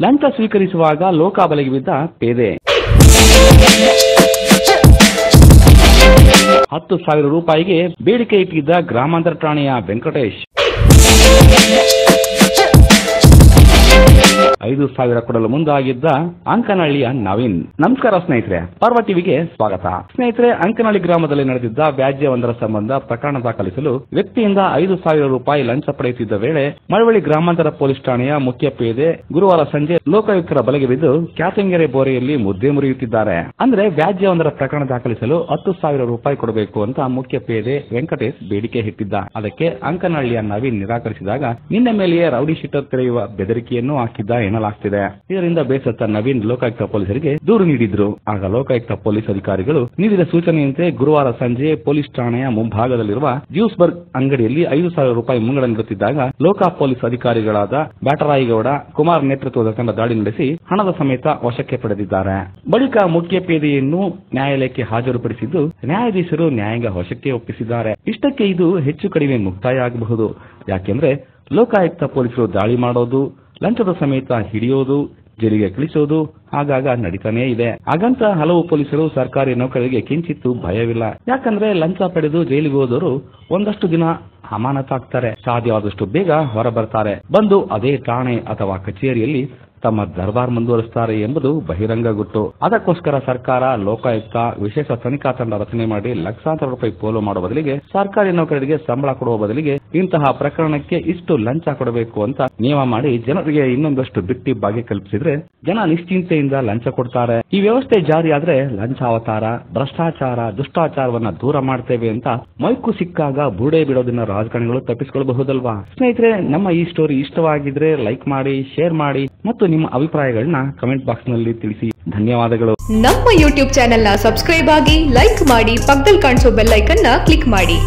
ಲಂಚ ಸ್ವೀಕರಿಸುವಾಗ ಲೋಕಾಬಲೆಗೆ ಬಿದ್ದ ಪೇದೆ. 10,000 ರೂಪಾಯಿಗೆ ಬೇಡಿಕೆ ಇಟ್ಟಿದ್ದ ಗ್ರಾಮಾಂತರ ಠಾಣೆಯ ವೆಂಕಟೇಶ್. 5,000 ಕೊಡಲು ಮುಂದಾಗಿದ್ದ ಅಂಕನಹಳ್ಳಿಯ ನವೀನ್. ನಮಸ್ಕಾರ ಸ್ನೇಹಿತರೆ, ಪರ್ವ ಟಿವಿಗೆ ಸ್ವಾಗತ. ಸ್ನೇಹಿತರೆ, ಅಂಕನಹಳ್ಳಿ ಗ್ರಾಮದಲ್ಲಿ ನಡೆದಿದ್ದ ವ್ಯಾಜ್ಯವೊಂದರ ಸಂಬಂಧ ಪ್ರಕರಣ ದಾಖಲಿಸಲು ವ್ಯಕ್ತಿಯಿಂದ 5,000 ರೂಪಾಯಿ ಲಂಚ ಪಡೆಯುತ್ತಿದ್ದ ವೇಳೆ ಮಳವಳ್ಳಿ ಗ್ರಾಮಾಂತರ ಪೊಲೀಸ್ ಠಾಣೆಯ ಮುಖ್ಯ ಪೇದೆ ಗುರುವಾರ ಸಂಜೆ ಲೋಕಾಯುಕ್ತರ ಬಲೆಗೆ ಬಿದ್ದು ಕ್ಯಾತಂಗೆರೆ ಬೋರೆಯಲ್ಲಿ ಮುದ್ದೆ ಮುರಿಯುತ್ತಿದ್ದಾರೆ. ಅಂದ್ರೆ ವ್ಯಾಜ್ಯವೊಂದರ ಪ್ರಕರಣ ದಾಖಲಿಸಲು 10,000 ರೂಪಾಯಿ ಕೊಡಬೇಕು ಅಂತ ಮುಖ್ಯ ಪೇದೆ ವೆಂಕಟೇಶ್ ಬೇಡಿಕೆ ಇಟ್ಟಿದ್ದ. ಅದಕ್ಕೆ ಅಂಕನಹಳ್ಳಿಯ ನವೀನ್ ನಿರಾಕರಿಸಿದಾಗ ನಿನ್ನೆ ಮೇಲೆಯೇ ರೌಡಿ ಶೀಟರ್ ತೆರೆಯುವ ಬೆದರಿಕೆಯನ್ನು ಹಾಕಿದ್ದ ಎನ್ನಲಾಗ್ತಿದೆ. ಇದರಿಂದ ಬೇಸತ್ತ ನವೀನ್ ಲೋಕಾಯುಕ್ತ ಪೊಲೀಸರಿಗೆ ದೂರು ನೀಡಿದ್ರು. ಆಗ ಲೋಕಾಯುಕ್ತ ಪೊಲೀಸ್ ಅಧಿಕಾರಿಗಳು ನೀಡಿದ ಸೂಚನೆಯಂತೆ ಗುರುವಾರ ಸಂಜೆ ಪೊಲೀಸ್ ಠಾಣೆಯ ಮುಂಭಾಗದಲ್ಲಿರುವ ಜ್ಯೂಸ್ ಬರ್ಗ್ ಅಂಗಡಿಯಲ್ಲಿ 5,000 ರೂಪಾಯಿ ಮುಂಗಡ ನೀಡುತ್ತಿದ್ದಾಗ ಲೋಕ ಪೊಲೀಸ್ ಅಧಿಕಾರಿಗಳಾದ ಬ್ಯಾಟರಾಯಿಗೌಡ ಕುಮಾರ್ ನೇತೃತ್ವದ ತಂಡ ದಾಳಿ ನಡೆಸಿ ಹಣದ ಸಮೇತ ವಶಕ್ಕೆ ಪಡೆದಿದ್ದಾರೆ. ಬಳಿಕ ಮುಖ್ಯ ಪೇದೆಯನ್ನು ನ್ಯಾಯಾಲಯಕ್ಕೆ ಹಾಜರುಪಡಿಸಿದ್ದು ನ್ಯಾಯಾಧೀಶರು ನ್ಯಾಯಾಂಗ ವಶಕ್ಕೆ ಒಪ್ಪಿಸಿದ್ದಾರೆ. ಇಷ್ಟಕ್ಕೆ ಇದು ಹೆಚ್ಚು ಕಡಿಮೆ ಮುಕ್ತಾಯ ಆಗಬಹುದು. ಯಾಕೆಂದ್ರೆ ಲೋಕಾಯುಕ್ತ ಪೊಲೀಸರು ದಾಳಿ ಮಾಡೋದು, ಲಂಚದ ಸಮೇತ ಹಿಡಿಯೋದು, ಜೈಲಿಗೆ ಕಳಿಸೋದು ಆಗಾಗ ನಡೀತಾನೇ ಇದೆ. ಹಾಗಂತ ಹಲವು ಪೊಲೀಸರು ಸರ್ಕಾರಿ ನೌಕರರಿಗೆ ಕಿಂಚಿತ್ತು ಭಯವಿಲ್ಲ. ಯಾಕಂದ್ರೆ ಲಂಚ ಪಡೆದು ಜೈಲಿಗೆ ಹೋದವರು ಒಂದಷ್ಟು ದಿನ ಅಮಾನತಾಗ್ತಾರೆ, ಸಾಧ್ಯವಾದಷ್ಟು ಬೇಗ ಹೊರ ಬರ್ತಾರೆ, ಬಂದು ಅದೇ ಠಾಣೆ ಅಥವಾ ಕಚೇರಿಯಲ್ಲಿ ತಮ್ಮ ದರ್ಬಾರ್ ಮುಂದುವರಿಸುತ್ತಾರೆ ಎಂಬುದು ಬಹಿರಂಗ ಗುಟ್ಟು. ಅದಕ್ಕೋಸ್ಕರ ಸರ್ಕಾರ ಲೋಕಾಯುಕ್ತ ವಿಶೇಷ ತನಿಖಾ ತಂಡ ರಚನೆ ಮಾಡಿ ಲಕ್ಷಾಂತರ ರೂಪಾಯಿ ಪೋಲು ಮಾಡುವ ಬದಲಿಗೆ ಸರ್ಕಾರಿ ನೌಕರರಿಗೆ ಸಂಬಳ ಕೊಡುವ ಬದಲಿಗೆ ಇಂತಹ ಪ್ರಕರಣಕ್ಕೆ ಇಷ್ಟು ಲಂಚ ಕೊಡಬೇಕು ಅಂತ ನಿಯಮ ಮಾಡಿ ಜನರಿಗೆ ಇನ್ನೊಂದಷ್ಟು ಬಿಟ್ಟಿ ಭಾಗ್ಯ ಕಲ್ಪಿಸಿದ್ರೆ ಜನ ನಿಶ್ಚಿಂತೆಯಿಂದ ಲಂಚ ಕೊಡ್ತಾರೆ. ಈ ವ್ಯವಸ್ಥೆ ಜಾರಿಯಾದ್ರೆ ಲಂಚಾವತಾರ, ಭ್ರಷ್ಟಾಚಾರ, ದುಷ್ಟಾಚಾರವನ್ನ ದೂರ ಮಾಡ್ತೇವೆ ಅಂತ ಮೈಕು ಸಿಕ್ಕಾಗ ಬುರುಡೆ ಬಿಡೋದನ್ನ ರಾಜಕಾರಣಿಗಳು ತಪ್ಪಿಸಿಕೊಳ್ಳಬಹುದಲ್ವಾ? ಸ್ನೇಹಿತರೆ, ನಮ್ಮ ಈ ಸ್ಟೋರಿ ಇಷ್ಟವಾಗಿದ್ರೆ ಲೈಕ್ ಮಾಡಿ, ಶೇರ್ ಮಾಡಿ ಮತ್ತು ನಿಮ್ಮ ಅಭಿಪ್ರಾಯಗಳನ್ನ ಕಮೆಂಟ್ ಬಾಕ್ಸ್ ನಲ್ಲಿ ತಿಳಿಸಿ. ಧನ್ಯವಾದಗಳು. ನಮ್ಮ ಯೂಟ್ಯೂಬ್ ಚಾನೆಲ್ ನ ಸಬ್ಸ್ಕ್ರೈಬ್ ಆಗಿ, ಲೈಕ್ ಮಾಡಿ, ಪಕ್ಕದಲ್ಲಿ ಕಾಣಿಸೋ ಬೆಲ್ ಐಕನ್ ನ ಕ್ಲಿಕ್ ಮಾಡಿ.